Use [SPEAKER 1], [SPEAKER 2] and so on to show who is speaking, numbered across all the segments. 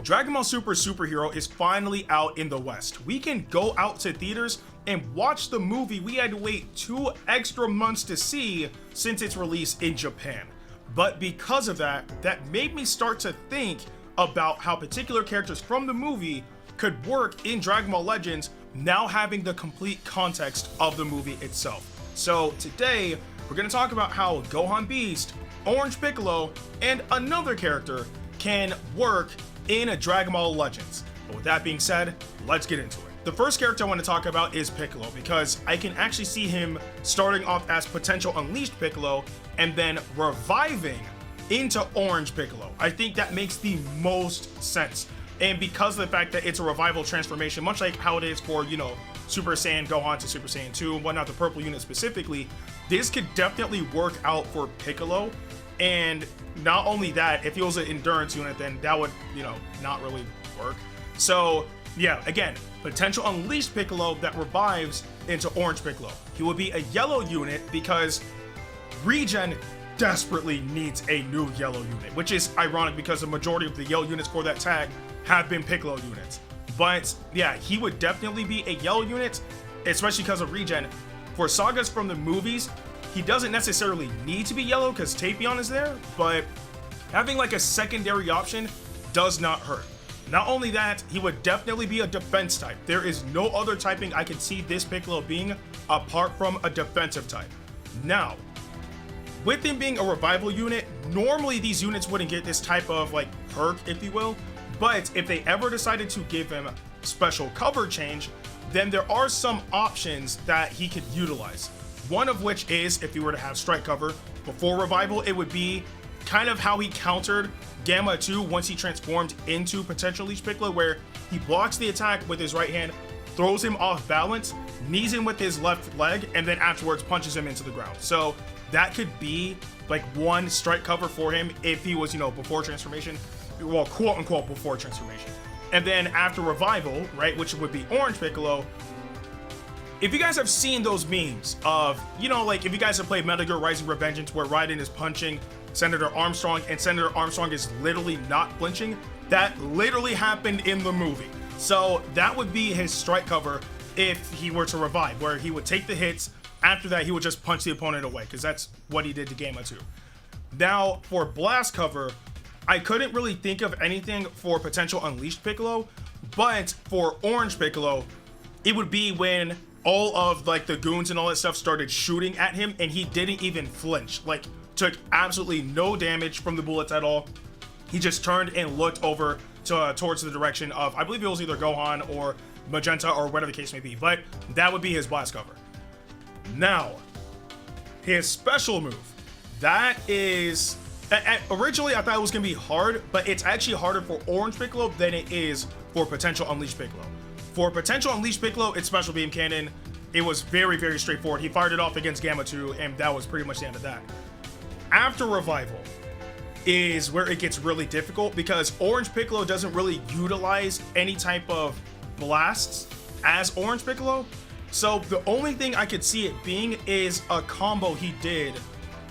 [SPEAKER 1] Dragon Ball Super Superhero is finally out in the West. We can go out to theaters and watch the movie we had to wait 2 extra months to see since its release in Japan. But because of that, that made me start to think about how particular characters from the movie could work in Dragon Ball Legends, now having the complete context of the movie itself. So today, we're going to talk about how Gohan Beast, Orange Piccolo, and another character can work in a Dragon Ball Legends. But with that being said, let's get into it. The first character I want to talk about is Piccolo, because I can actually see him starting off as potential Unleashed Piccolo and then reviving into Orange Piccolo. I think that makes the most sense. And because of the fact that it's a revival transformation, much like how it is for, you know, Super Saiyan Gohan to Super Saiyan 2 and whatnot, the purple unit specifically, this could definitely work out for Piccolo. And not only that, if he was an endurance unit, then that would, you know, not really work. So yeah, again, potential Unleashed Piccolo that revives into Orange Piccolo. He would be a yellow unit because Regen desperately needs a new yellow unit, which is ironic because the majority of the yellow units for that tag have been Piccolo units. But yeah, he would definitely be a yellow unit, especially because of Regen. For sagas from the movies, he doesn't necessarily need to be yellow because Tapion is there, but having like a secondary option does not hurt. Not only that, he would definitely be a defense type. There is no other typing I can see this Piccolo being apart from a defensive type. Now, with him being a revival unit, normally these units wouldn't get this type of like perk, if you will, but if they ever decided to give him special cover change, then there are some options that he could utilize. One of which is, if he were to have strike cover before revival, it would be kind of how he countered Gamma 2 once he transformed into potential Unleashed Piccolo, where he blocks the attack with his right hand, throws him off balance, knees him with his left leg, and then afterwards punches him into the ground. So that could be like one strike cover for him if he was, you know, before transformation, well, quote unquote before transformation. And then after revival, right, which would be Orange Piccolo, if you guys have seen those memes of, you know, like if you guys have played Metal Gear Rising Revengeance where Raiden is punching Senator Armstrong and Senator Armstrong is literally not flinching, that literally happened in the movie. So that would be his strike cover if he were to revive, where he would take the hits. After that, he would just punch the opponent away, because that's what he did to Gamma 2. Now, for blast cover, I couldn't really think of anything for potential Unleashed Piccolo, but for Orange Piccolo, it would be when all of like the goons and all that stuff started shooting at him and he didn't even flinch, like took absolutely no damage from the bullets at all. He just turned and looked over to, towards the direction of, I believe it was either Gohan or Magenta or whatever the case may be, but that would be his blast cover. Now, his special move, that is, originally I thought it was going to be hard, but it's actually harder for Orange Piccolo than it is for potential Unleashed Piccolo. For potential Unleashed Piccolo, it's Special Beam Cannon. It was very, very straightforward. He fired it off against Gamma 2, and that was pretty much the end of that. After Revival is where it gets really difficult, because Orange Piccolo doesn't really utilize any type of blasts as Orange Piccolo. So the only thing I could see it being is a combo he did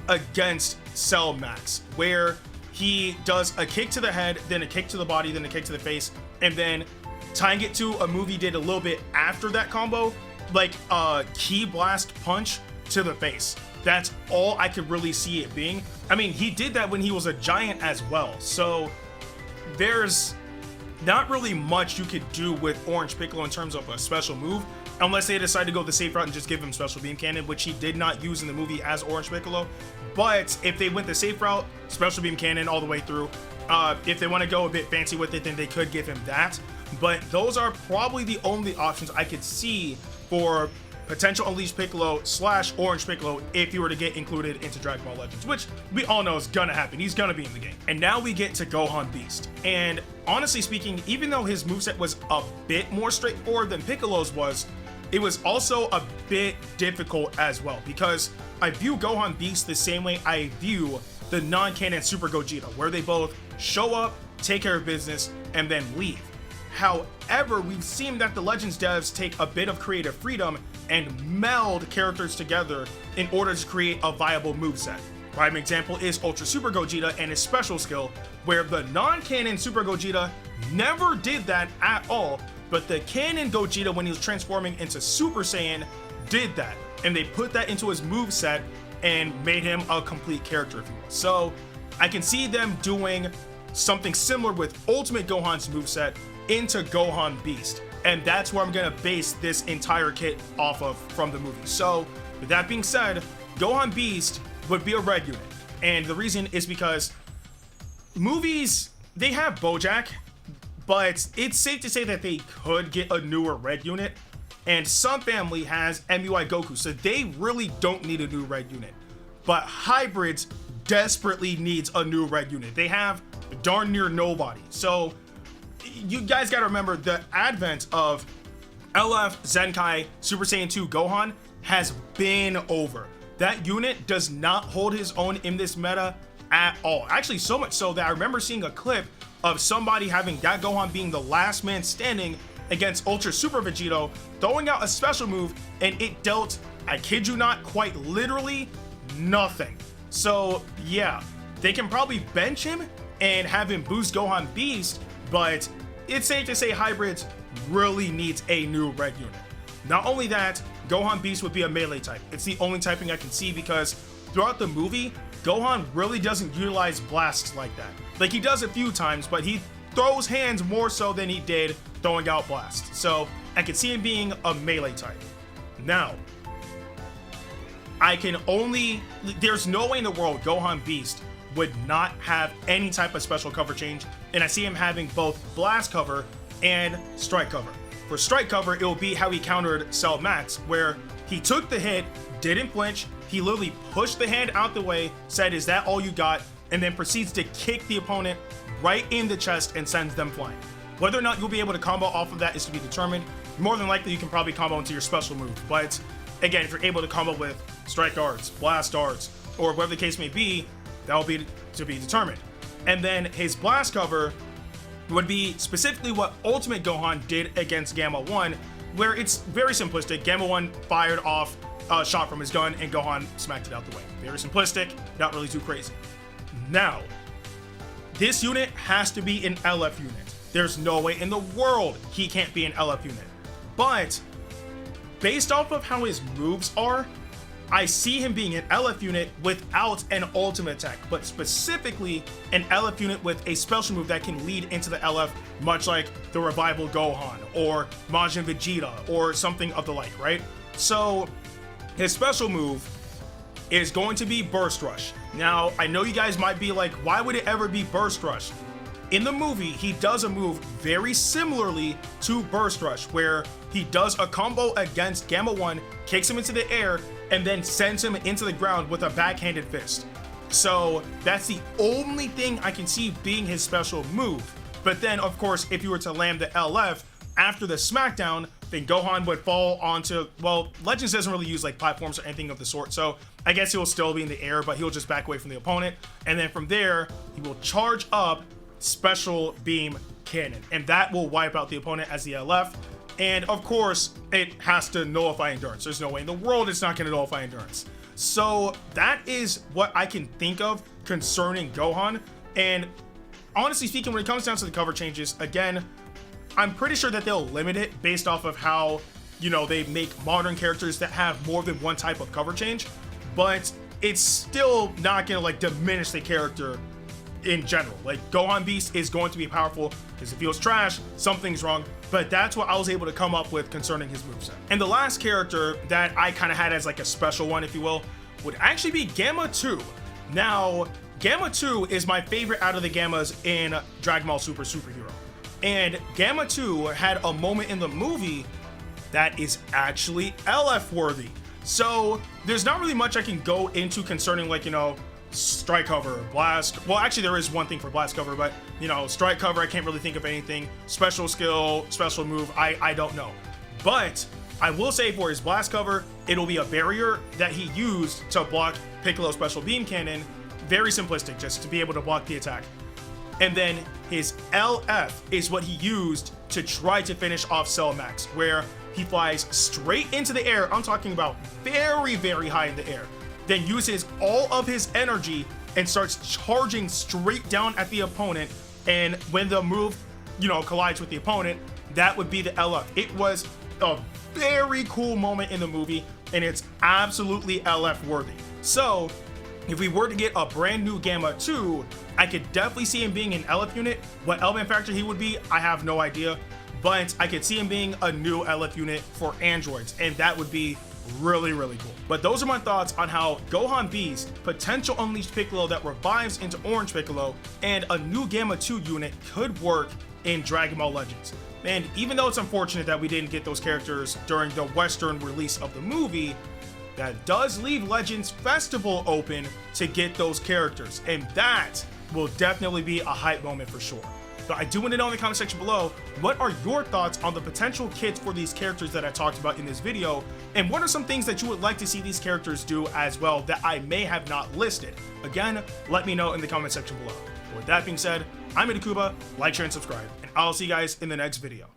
[SPEAKER 1] against Cell Max, where he does a kick to the head, then a kick to the body, then a kick to the face, and then tying it to a move he did a little bit after that combo, like a Ki Blast punch to the face. That's all I could really see it being. I mean, he did that when he was a giant as well, so there's not really much you could do with Orange Piccolo in terms of a special move, unless they decide to go the safe route and just give him Special Beam Cannon, which he did not use in the movie as Orange Piccolo. But if they went the safe route, Special Beam Cannon all the way through. If they want to go a bit fancy with it, then they could give him that. But those are probably the only options I could see for potential Unleashed Piccolo / Orange Piccolo if he were to get included into Dragon Ball Legends, which we all know is gonna happen. He's gonna be in the game. And now we get to Gohan Beast. And honestly speaking, even though his moveset was a bit more straightforward than Piccolo's was, it was also a bit difficult as well, because I view Gohan Beast the same way I view the non-canon Super Gogeta, where they both show up, take care of business, and then leave. However, we've seen that the Legends devs take a bit of creative freedom and meld characters together in order to create a viable moveset. Prime example is Ultra Super Gogeta and his special skill, where the non-canon Super Gogeta never did that at all, but the canon Gogeta, when he was transforming into Super Saiyan, did that, and they put that into his moveset and made him a complete character, if you will. So I can see them doing something similar with Ultimate Gohan's moveset into Gohan Beast, and that's where I'm gonna base this entire kit off of from the movie. So with that being said, Gohan Beast would be a red unit, and the reason is because movies, they have Bojack, but it's safe to say that they could get a newer red unit, and Sun Family has MUI Goku, so they really don't need a new red unit. But Hybrids desperately needs a new red unit. They have darn near nobody. So you guys gotta remember, the advent of LF Zenkai Super Saiyan 2 Gohan has been over. That unit does not hold his own in this meta at all. Actually, so much so that I remember seeing a clip of somebody having that Gohan being the last man standing against Ultra Super Vegito, throwing out a special move, and it dealt, I kid you not, quite literally nothing. So yeah, they can probably bench him and have him boost Gohan Beast, but it's safe to say Hybrids really needs a new red unit. Not only that, Gohan Beast would be a melee type. It's the only typing I can see, because throughout the movie, Gohan really doesn't utilize blasts like that. Like, he does a few times, but he throws hands more so than he did throwing out blasts. So I can see him being a melee type. Now, there's no way in the world Gohan Beast would not have any type of special cover change, and I see him having both blast cover and strike cover. For strike cover, it will be how he countered Cell Max, where he took the hit, didn't flinch, he literally pushed the hand out the way, said, "Is that all you got?" and then proceeds to kick the opponent right in the chest and sends them flying. Whether or not you'll be able to combo off of that is to be determined. More than likely, you can probably combo into your special move, but again, if you're able to combo with strike arts, blast arts, or whatever the case may be, that will be to be determined. And then his blast cover would be specifically what Ultimate Gohan did against Gamma 1, where it's very simplistic. Gamma 1 fired off a shot from his gun and Gohan smacked it out the way. Very simplistic, not really too crazy. Now, this unit has to be an LF unit. There's no way in the world he can't be an LF unit. But based off of how his moves are, I see him being an LF unit without an ultimate attack, but specifically an LF unit with a special move that can lead into the LF, much like the Revival Gohan or Majin Vegeta or something of the like, right? So his special move is going to be Burst Rush. Now, I know you guys might be like, why would it ever be Burst Rush? In the movie, he does a move very similarly to Burst Rush, where he does a combo against Gamma 1, kicks him into the air, and then sends him into the ground with a backhanded fist. So that's the only thing I can see being his special move. But then, of course, if you were to land the LF after the smackdown, then Gohan would fall onto, well, Legends doesn't really use like platforms or anything of the sort, so I guess he'll still be in the air, but he'll just back away from the opponent, and then from there, he will charge up Special Beam Cannon, and that will wipe out the opponent as the LF. And of course, it has to nullify endurance. There's no way in the world it's not going to nullify endurance. So that is what I can think of concerning Gohan. And honestly speaking, when it comes down to the cover changes, again, I'm pretty sure that they'll limit it based off of how, you know, they make modern characters that have more than one type of cover change. But it's still not going to like diminish the character in general. Like, Gohan Beast is going to be powerful, because if he feels trash, something's wrong. But that's what I was able to come up with concerning his moveset. And the last character that I kind of had as like a special one, if you will, would actually be Gamma 2. Now, Gamma 2 is my favorite out of the Gammas in Dragon Ball Super Superhero. And Gamma 2 had a moment in the movie that is actually LF worthy. So there's not really much I can go into concerning, like, you know, strike cover, blast. Well, actually there is one thing for blast cover, but you know, strike cover, I can't really think of anything. Special skill, special move, I don't know. But I will say for his blast cover, it'll be a barrier that he used to block Piccolo's Special Beam Cannon. Very simplistic, just to be able to block the attack. And then his LF is what he used to try to finish off Cell Max, where he flies straight into the air. I'm talking about very, very high in the air. then uses all of his energy and starts charging straight down at the opponent. And when the move, collides with the opponent, that would be the LF. It was a very cool moment in the movie, and it's absolutely LF worthy. So if we were to get a brand new Gamma 2, I could definitely see him being an LF unit. What element factor he would be, I have no idea, but I could see him being a new LF unit for androids, and that would be really, really cool. But those are my thoughts on how Gohan Beast, potential Unleashed Piccolo that revives into Orange Piccolo, and a new Gamma 2 unit could work in Dragon Ball Legends. And even though it's unfortunate that we didn't get those characters during the Western release of the movie, that does leave Legends Festival open to get those characters, and that will definitely be a hype moment for sure. But I do want to know in the comment section below, what are your thoughts on the potential kits for these characters that I talked about in this video, and what are some things that you would like to see these characters do as well that I may have not listed? Again, let me know in the comment section below. With that being said, I'm Ndukauba, like, share, and subscribe, and I'll see you guys in the next video.